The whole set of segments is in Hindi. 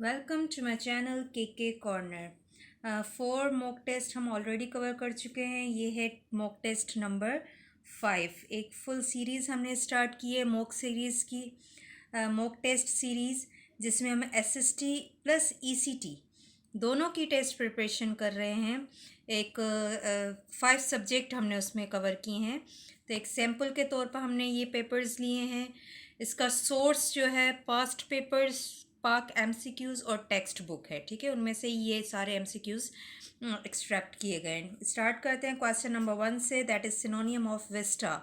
वेलकम टू माई चैनल के कॉर्नर। 4 मॉक टेस्ट हम ऑलरेडी कवर कर चुके हैं। ये है मॉक टेस्ट नंबर 5। एक फुल सीरीज़ हमने स्टार्ट की है मॉक सीरीज़ की, मॉक टेस्ट सीरीज़, जिसमें हम एसएसटी प्लस ईसीटी दोनों की टेस्ट प्रिपरेशन कर रहे हैं। एक 5 सब्जेक्ट हमने उसमें कवर किए हैं। तो एक सैम्पल के तौर पर हमने ये पेपर्स लिए हैं। इसका सोर्स जो है पास्ट पेपर्स, पाक एमसीक्यूज़ और टेक्स्ट बुक है, ठीक है। उनमें से ये सारे एमसीक्यूज़ एक्सट्रैक्ट किए गए हैं। स्टार्ट करते हैं क्वेश्चन नंबर 1 से। That is सिनोनियम of Vista.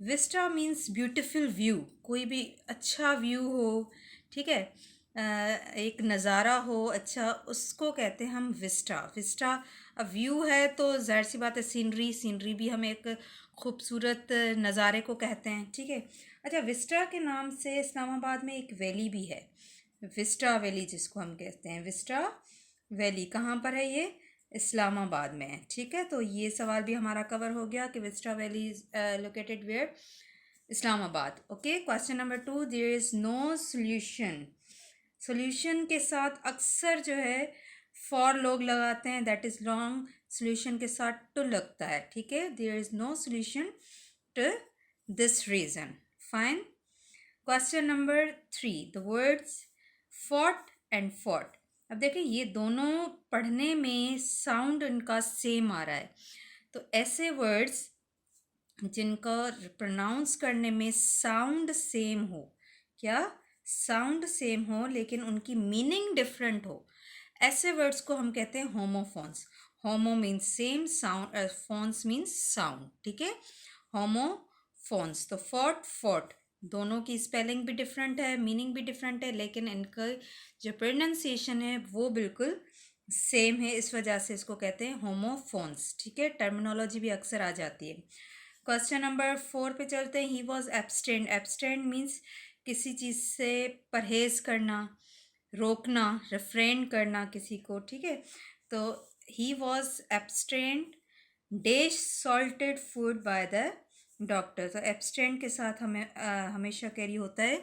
Vista means beautiful view, कोई भी अच्छा व्यू हो, ठीक है, एक नज़ारा हो अच्छा, उसको कहते हैं हम विस्टा। विस्टा व्यू है तो जाहिर सी बात है सीनरी, सीनरी भी हम एक खूबसूरत नज़ारे को कहते हैं, ठीक है। अच्छा, विस्टा के नाम से इस्लामाबाद में एक वैली भी है, विस्टा वैली जिसको हम कहते हैं। विस्टा वैली कहाँ पर है? ये इस्लामाबाद में है, ठीक है। तो ये सवाल भी हमारा कवर हो गया कि Vista Valley is located where? Islamabad. Okay, question number 2। There is no solution. Solution के साथ अक्सर जो है फॉर लोग लगाते हैं, दैट इज़ लॉन्ग। सोल्यूशन के साथ टू लगता है, ठीक है। There is no solution to this reason. Fine. Question number 3। The words fought and fought. अब देखें, ये दोनों पढ़ने में साउंड इनका सेम आ रहा है। तो ऐसे वर्ड्स जिनका प्रोनाउंस करने में साउंड सेम हो, क्या साउंड सेम हो लेकिन उनकी मीनिंग डिफरेंट हो, ऐसे वर्ड्स को हम कहते हैं होमोफोन्स। होमो means same, sound, phones means sound, ठीक है। होमोफोन्स। तो फॉट फॉट दोनों की स्पेलिंग भी डिफरेंट है, मीनिंग भी डिफरेंट है, लेकिन इनका जो प्रोनाउंसिएशन है वो बिल्कुल सेम है। इस वजह से इसको कहते हैं होमोफोन्स, ठीक है। टर्मिनोलॉजी भी अक्सर आ जाती है। क्वेश्चन नंबर 4 पे चलते हैं। He was abstained. Abstained means किसी चीज़ से परहेज़ करना, रोकना, रिफ्रेन करना किसी को, ठीक है। तो he was abstained dash salted food by the doctor. तो एब्सटेंड के साथ हमें हमेशा कैरी होता है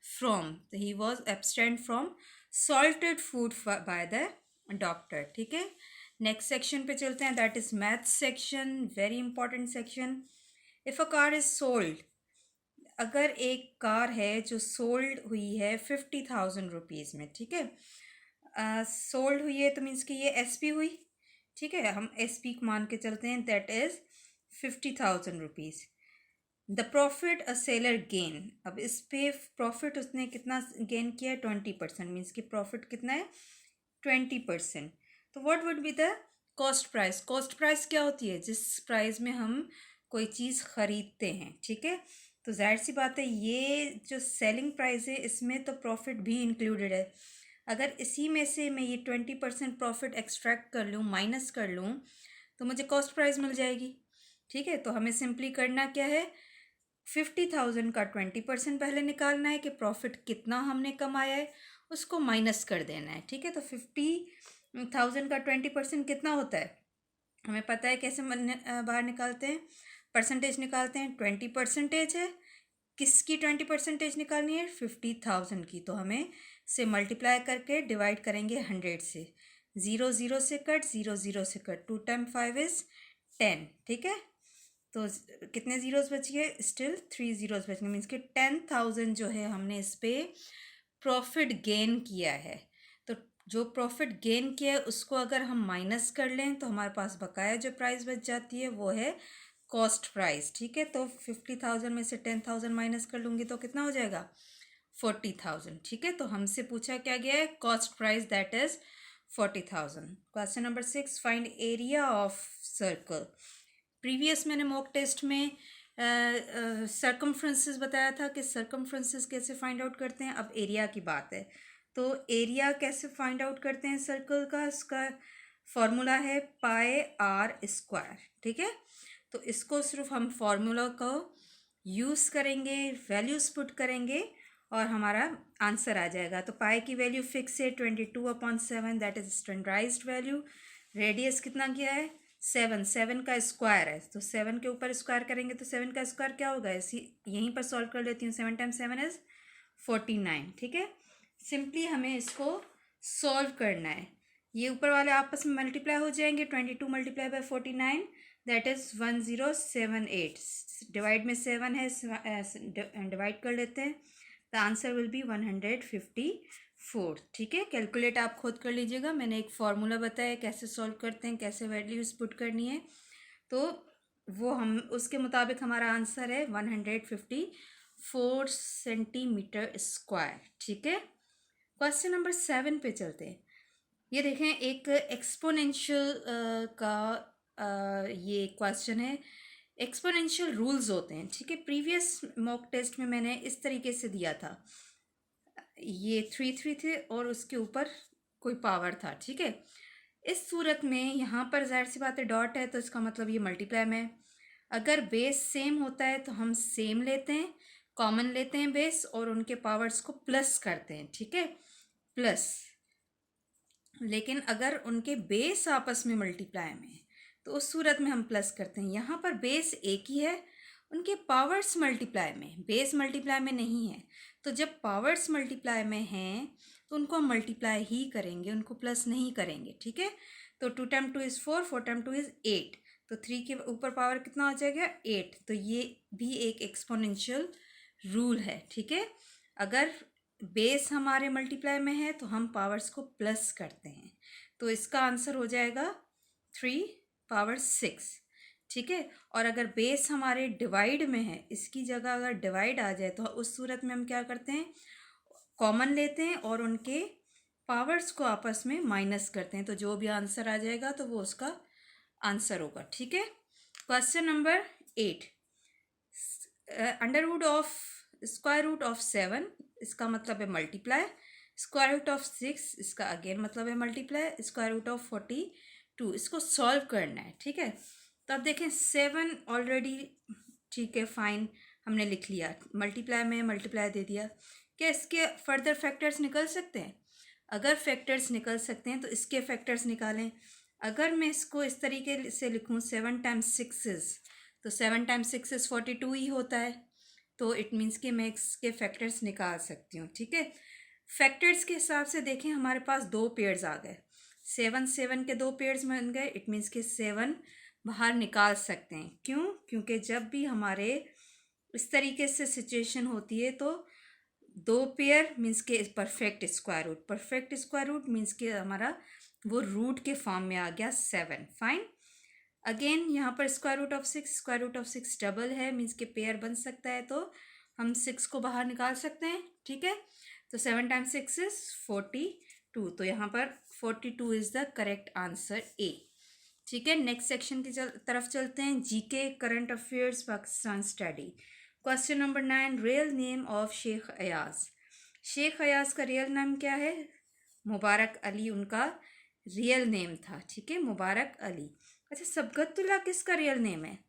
फ्रॉम। तो he was abstained from salted food by the doctor, ठीक है। नेक्स्ट सेक्शन पे चलते हैं, that is math section, very important section. If a car is sold, अगर एक कार है जो सोल्ड हुई है 50,000 रुपीज़ में, ठीक है, सोल्ड हुई है तो मीन्स कि ये एसपी हुई, ठीक है। हम एसपी मान के चलते हैं, that is 50,000 rupees. The profit a seller gain. अब इस पे प्रॉफिट उसने कितना गेन किया है? 20%, मीन्स कि प्रॉफिट कितना है? 20%। तो what would be the cost price? Cost price क्या होती है? जिस प्राइस में हम कोई चीज़ ख़रीदते हैं, ठीक है। तो जाहिर सी बात है ये जो सेलिंग प्राइस है इसमें तो प्रॉफिट भी इंक्लूडेड है। अगर इसी में से मैं ये 20% प्रॉफिट एक्सट्रैक्ट कर लूँ, माइनस कर लूँ, तो मुझे कॉस्ट प्राइस मिल जाएगी, ठीक है। तो हमें सिंपली करना क्या है? 50,000 का 20% पहले निकालना है कि प्रॉफिट कितना हमने कमाया है, उसको माइनस कर देना है, ठीक है। तो 50,000 का 20% कितना होता है? हमें पता है कैसे बाहर निकालते हैं, परसेंटेज निकालते हैं। 20% है, किसकी 20% निकालनी है? 50,000 की। तो हमें से मल्टीप्लाई करके डिवाइड करेंगे 100 से। 0 0 से कट, 0 0 से कट, 2 टाइम 5 इज़ 10, ठीक है। तो कितने ज़ीरोज़ बच गए? स्टिल 3 ज़ीरोज़ बच गए, मीन्स कि 10,000 जो है हमने इस पर प्रॉफिट गेन किया है। तो जो प्रॉफिट गेन किया है उसको अगर हम माइनस कर लें तो हमारे पास बकाया जो प्राइस बच जाती है वो है कॉस्ट प्राइस, ठीक है। तो 50,000 में से 10,000 माइनस कर लूँगी तो कितना हो जाएगा? 40,000, ठीक है। तो हमसे पूछा क्या गया है? Cost price, that is 40,000। Question number 6। Find area of circle. Previous मैंने मॉक टेस्ट में सर्कमफ्रेंसेस बताया था कि सर्कमफ्रेंसेस कैसे फाइंड आउट करते हैं। अब एरिया की बात है, तो एरिया कैसे फाइंड आउट करते हैं सर्कल का? इसका फॉर्मूला है पाई आर स्क्वायर, ठीक है। तो इसको सिर्फ हम फॉर्मूला को यूज़ करेंगे, वैल्यूज़ पुट करेंगे और हमारा आंसर आ जाएगा। तो पाई की वैल्यू फिक्स है 22/7, that is standardized value. Radius कितना किया है? 7, 7 का स्क्वायर है, तो 7 के ऊपर स्क्वायर करेंगे तो 7 का स्क्वायर क्या होगा? इसी यहीं पर सॉल्व कर लेती हूँ। 7 टाइम्स 7 इज़ 49, ठीक है। सिंपली हमें इसको सॉल्व करना है। ये ऊपर वाले आपस में मल्टीप्लाई हो जाएंगे, 22 multiply by 49 that is 1078। Divide में 7 है, डिवाइड कर लेते हैं, द आंसर विल बी 154। ठीक है, कैलकुलेट आप खुद कर लीजिएगा, मैंने एक फार्मूला बताया कैसे सॉल्व करते हैं, कैसे वैल्यूज पुट करनी है, तो वो हम उसके मुताबिक हमारा आंसर है 154 सेंटीमीटर स्क्वायर। ठीक है, क्वेश्चन नंबर 7 पे चलते हैं। ये देखें, एक एक्सपोनेंशियल का ये क्वेश्चन है। एक्सपोनेंशियल रूल्स होते हैं, ठीक है। प्रीवियस मॉक टेस्ट में मैंने इस तरीके से दिया था, ये 3 थे और उसके ऊपर कोई पावर था, ठीक है। इस सूरत में यहाँ पर जाहिर सी बात है डॉट है, तो इसका मतलब ये मल्टीप्लाई में है। अगर बेस सेम होता है तो हम सेम लेते हैं, कॉमन लेते हैं बेस, और उनके पावर्स को प्लस करते हैं, ठीक है, प्लस। लेकिन अगर उनके बेस आपस में मल्टीप्लाई में है तो उस सूरत में हम प्लस करते हैं। यहाँ पर बेस एक ही है, उनके पावर्स मल्टीप्लाई में, बेस मल्टीप्लाई में नहीं है। तो जब पावर्स मल्टीप्लाई में हैं तो उनको हम मल्टीप्लाई ही करेंगे, उनको प्लस नहीं करेंगे, ठीक है। तो 2 टाइम 2 इज़ 4, 4 टाइम 2 इज़ 8, तो 3 के ऊपर पावर कितना हो जाएगा, 8। तो ये भी एक एक्सपोनेंशियल रूल है, ठीक है। अगर बेस हमारे मल्टीप्लाई में है तो हम पावर्स को प्लस करते हैं, तो इसका आंसर हो जाएगा 3 पावर 6, ठीक है। और अगर बेस हमारे डिवाइड में है, इसकी जगह अगर डिवाइड आ जाए तो उस सूरत में हम क्या करते हैं, कॉमन लेते हैं और उनके पावर्स को आपस में माइनस करते हैं, तो जो भी आंसर आ जाएगा तो वो उसका आंसर होगा, ठीक है। Question number 8, under root of square root of 7, इसका मतलब है मल्टीप्लाई। स्क्वायर रूट ऑफ 6, इसका अगेन मतलब है मल्टीप्लाई। स्क्वायर रूट ऑफ 42, इसको सॉल्व करना है, ठीक है। तो अब देखें 7 ऑलरेडी, ठीक है, फाइन, हमने लिख लिया, मल्टीप्लाई में मल्टीप्लाई दे दिया। क्या इसके फर्दर फैक्टर्स निकल सकते हैं? अगर फैक्टर्स निकल सकते हैं तो इसके फैक्टर्स निकालें। अगर मैं इसको इस तरीके से लिखूँ, 7 टाइम्स 6 तो 7 टाइम्स 6 इज़ 42 ही होता है, तो इट मीन्स कि मैं इसके फैक्टर्स निकाल सकती हूँ, ठीक है। फैक्टर्स के हिसाब से देखें, हमारे पास 2 पेयर्स आ गए, 7 7 के 2 पेयर्स बन गए, इट मीन्स कि 7 बाहर निकाल सकते हैं। क्यों? क्योंकि जब भी हमारे इस तरीके से सिचुएशन होती है तो 2 पेयर मीन्स के perfect square root, perfect square root means के हमारा वो रूट के फॉर्म में आ गया 7, फाइन। अगेन यहाँ पर square root of 6, square root of 6 double है, मीन्स के पेयर बन सकता है, तो हम 6 को बाहर निकाल सकते हैं, ठीक है। तो 7 टाइम्स 6 इज 42, तो यहाँ पर 42 is the correct answer A, ठीक है। नेक्स्ट सेक्शन की तरफ चलते हैं, GK current affairs Pakistan study. Question number 9, real name of Sheikh Ayaz. Sheikh Ayaz का रियल नेम क्या है? मुबारक अली उनका रियल नेम था, ठीक है, मुबारक अली। अच्छा, सबगतुल्ला किसका रियल नेम है?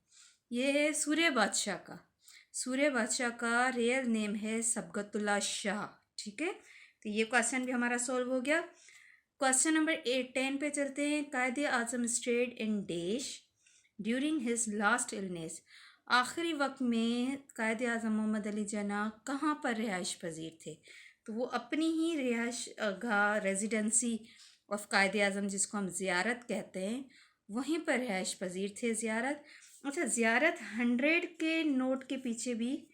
ये है सूर्य बादशाह का, सूर्य बादशाह का रियल नेम है सबगतुल्ला शाह, ठीक है। तो ये क्वेश्चन भी हमारा सॉल्व हो गया। क्वेश्चन नंबर 10 पे चलते हैं। Quaid Azam stayed in dash during his last illness. आखिरी वक्त में कायदे आजम मोहम्मद अली जना कहाँ पर रिहाइश पजीर थे? तो वो अपनी ही रिहाइश गाह, रेजिडेंसी ऑफ कायदे आजम, जिसको हम ज़ियारत कहते हैं, वहीं पर रिहाइश पजीर थे। ज़ियारत, अच्छा, ज़ियारत 100 के नोट के पीछे भी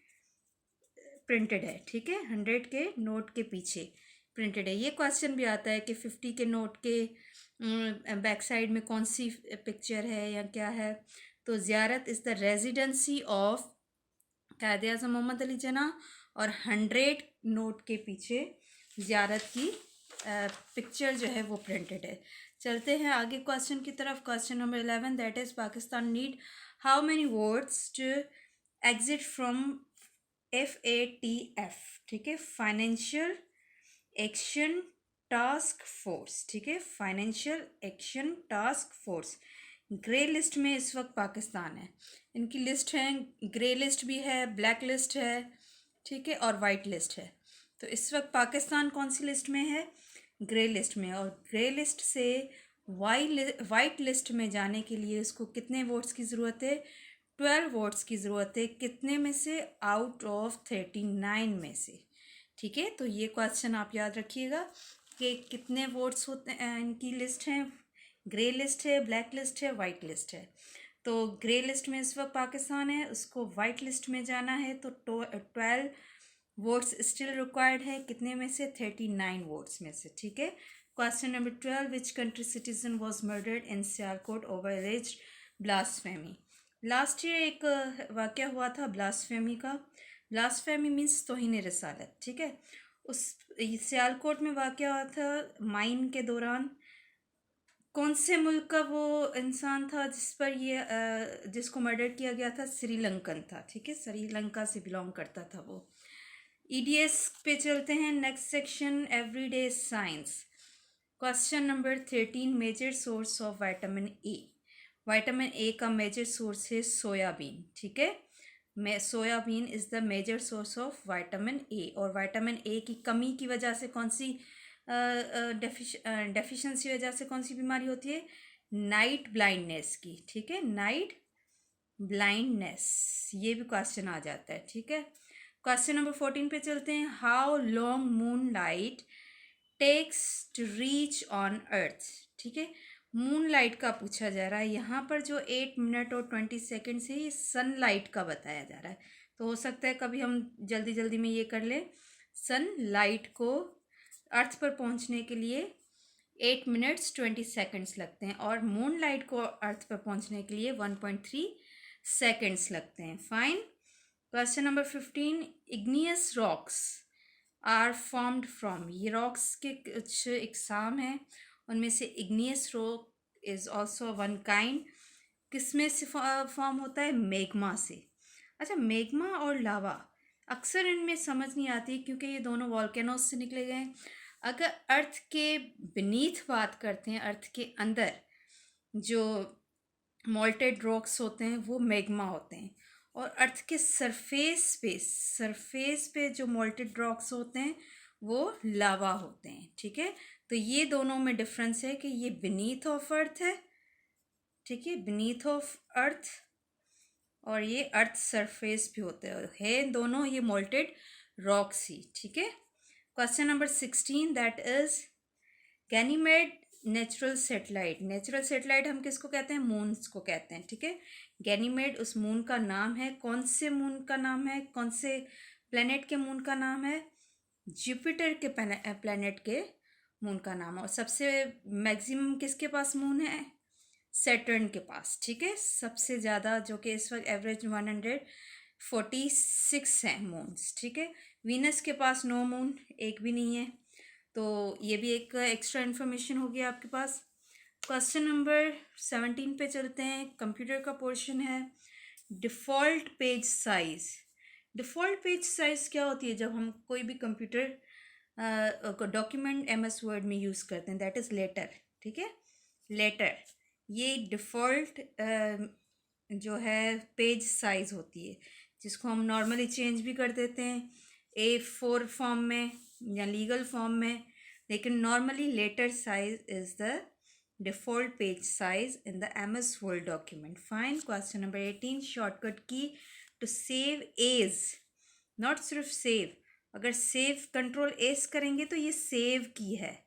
प्रिंटेड है, ठीक है, 100 के नोट के पीछे प्रिंटेड है। ये क्वेश्चन भी आता है कि 50 के नोट के बैक साइड में कौन सी पिक्चर है या क्या है। तो ज़ियारत इज़ द रेजिडेंसी ऑफ कायदे आज़म मोहम्मद अली जना, और 100 नोट के पीछे ज़ियारत की पिक्चर जो है वो प्रिंटेड है। चलते हैं आगे क्वेश्चन की तरफ। Question number 11, that is Pakistan need how many words to exit from FATF, ठीक है, फाइनेंशियल एक्शन टास्क फोर्स, ठीक है, financial action task force. Grey list में इस वक्त पाकिस्तान है, इनकी लिस्ट है, ग्रे लिस्ट भी है, ब्लैक लिस्ट है, ठीक है, और वाइट लिस्ट है। तो इस वक्त पाकिस्तान कौन सी लिस्ट में है? ग्रे लिस्ट में। और ग्रे लिस्ट से वाइट लिस्ट में जाने के लिए इसको कितने वोट्स की ज़रूरत है? 12 वोट्स की ज़रूरत है। कितने में से? आउट ऑफ 39 में से, ठीक है। तो ये क्वेश्चन आप याद रखिएगा के कितने वोट्स होते हैं, इनकी लिस्ट है, ग्रे लिस्ट है, ब्लैक लिस्ट है, वाइट लिस्ट है। तो ग्रे लिस्ट में इस वक्त पाकिस्तान है, उसको वाइट लिस्ट में जाना है, तो 12 वोट्स स्टिल रिक्वायर्ड है, कितने में से? 39 वोट्स में से, ठीक है। Question number 12, which country citizen was murdered in Sialkot over एलिज्ड blasphemy. Last year एक वाक़या हुआ था ब्लास्फेमी का। ब्लास्फेमी मीन्स तौहीन रिसालत, ठीक है। उस सियालकोट में वाक़या हुआ था माइन के दौरान। कौन से मुल्क का वो इंसान था जिस पर ये जिसको मर्डर किया गया था? श्रीलंकन था, ठीक है, श्रीलंका से बिलोंग करता था वो। ईडीएस पे चलते हैं, next section everyday science. Question number 13, major source of vitamin A. Vitamin A का मेजर सोर्स है सोयाबीन, ठीक है। Soybean is the major source of vitamin A. और विटामिन ए की कमी की वजह से कौन सी डेफिशिएंसी वजह से कौन सी बीमारी होती है? नाइट ब्लाइंडनेस की, ठीक है, नाइट ब्लाइंडनेस, ये भी क्वेश्चन आ जाता है, ठीक है। क्वेश्चन नंबर 14 पे चलते हैं, how long moon light takes to reach on earth, ठीक है। मून लाइट का पूछा जा रहा है यहाँ पर। जो 8 मिनट और 20 सेकेंड से ये सनलाइट का बताया जा रहा है, तो हो सकता है कभी हम जल्दी जल्दी में ये कर लें। सनलाइट को अर्थ पर पहुँचने के लिए 8 मिनट्स 20 सेकेंड्स लगते हैं, और मून लाइट को अर्थ पर पहुँचने के लिए 1.3 सेकेंड्स लगते हैं। Fine. Question number 15, igneous rocks are formed from. ये रॉक्स के कुछ एग्जाम हैं, उनमें से igneous rock is also one kind. किस में से फॉर्म होता है? मैग्मा से। अच्छा, मैग्मा और लावा अक्सर इनमें समझ नहीं आती, क्योंकि ये दोनों वॉल्केनोस से निकले गए हैं। अगर अर्थ के बीनीथ बात करते हैं, अर्थ के अंदर जो मोल्टेड रॉक्स होते हैं वो मैग्मा होते हैं, और अर्थ के सरफेस पे जो मोल्टेड रॉक्स होते हैं वो लावा होते हैं, ठीक है। तो ये दोनों में डिफरेंस है कि ये बीनीथ ऑफ अर्थ है, ठीक है, बीनीथ ऑफ अर्थ, और ये अर्थ सरफेस भी होते हैं दोनों ये मोल्टेड रॉक्स ही, ठीक है। Question number 16, that is Ganymede natural satellite. Natural satellite हम किसको कहते हैं? मून्स को कहते हैं, ठीक है। गैनीमेड उस मून का नाम है। कौन से मून का नाम है? कौन से प्लेनेट के मून का नाम है? जुपिटर के प्लेनेट के मून का नाम है। और सबसे मैक्सिमम किसके पास मून है? सैटर्न के पास, ठीक है। सबसे ज़्यादा, जो कि इस वक्त एवरेज 146 है मून्स, ठीक है। वीनस के पास नो मून, एक भी नहीं है। तो ये भी एक एक्स्ट्रा इन्फॉर्मेशन होगी आपके पास। क्वेश्चन नंबर 17 पे चलते हैं, कंप्यूटर का पोर्शन है। Default page size. Default page size क्या होती है? जब हम कोई भी कंप्यूटर डॉक्यूमेंट MS वर्ड में यूज़ करते हैं, दैट इज़ लेटर, ठीक है, लेटर। ये डिफ़ॉल्ट जो है पेज साइज़ होती है, जिसको हम नॉर्मली चेंज भी कर देते हैं A4 फॉर्म में या लीगल फॉर्म में, लेकिन normally letter size is the default page size in the MS word document. Fine. Question number 18, shortcut key to save as, not सिर्फ सेव। अगर सेव कंट्रोल एस करेंगे तो ये सेव की है,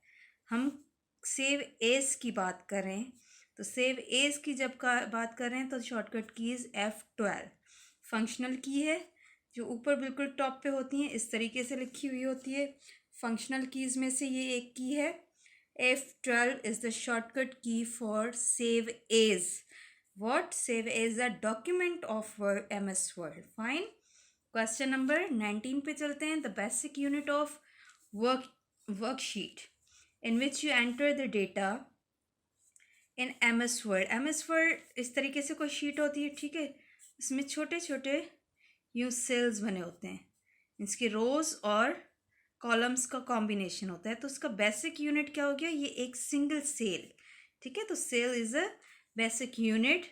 हम सेव एस की बात करें तो सेव एस की जब बात करें तो शॉर्टकट कीज़ F12 फंक्शनल की है, जो ऊपर बिल्कुल टॉप पे होती हैं, इस तरीके से लिखी हुई होती है। फंक्शनल कीज़ में से ये एक की है। F12 is the shortcut key for save as. What? Save as the document of MS word. Fine. Question number 19 पे चलते हैं। The basic unit of worksheet in which you enter the data in MS word. MS word इस तरीके से कोई शीट होती है, ठीक है, इसमें छोटे छोटे यूँ सेल्स बने होते हैं, इसके रोज़ और कॉलम्स का कॉम्बिनेशन होता है। तो उसका बेसिक यूनिट क्या हो गया? ये एक सिंगल सेल, ठीक है। तो cell is a basic unit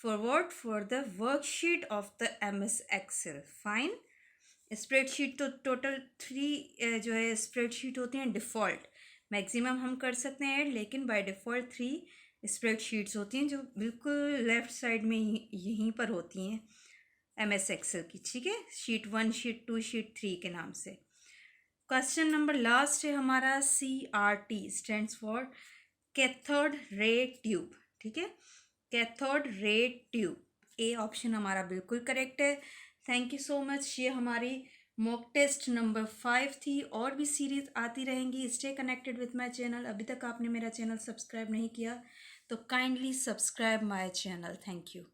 for what? For the worksheet of the MS excel. Fine. Spreadsheet तो टोटल 3 जो है स्प्रेडशीट होती हैं डिफ़ॉल्ट। मैक्सिमम हम कर सकते हैं ऐड, लेकिन बाय डिफ़ॉल्ट 3 स्प्रेडशीट्स होती हैं, जो बिल्कुल लेफ़्ट साइड में यहीं पर होती हैं MS एक्सेल की, ठीक है। शीट 1, शीट 2, शीट 3 के नाम से। क्वेश्चन नंबर लास्ट है हमारा CRT stands for cathode ray tube. ठीक है, cathode ray tube A option हमारा बिल्कुल करेक्ट है। Thank you so much. ये हमारी मॉक टेस्ट नंबर 5 थी। और भी सीरीज आती रहेंगी। Stay connected with my channel. अभी तक आपने मेरा चैनल सब्सक्राइब नहीं किया तो kindly subscribe my channel. Thank you.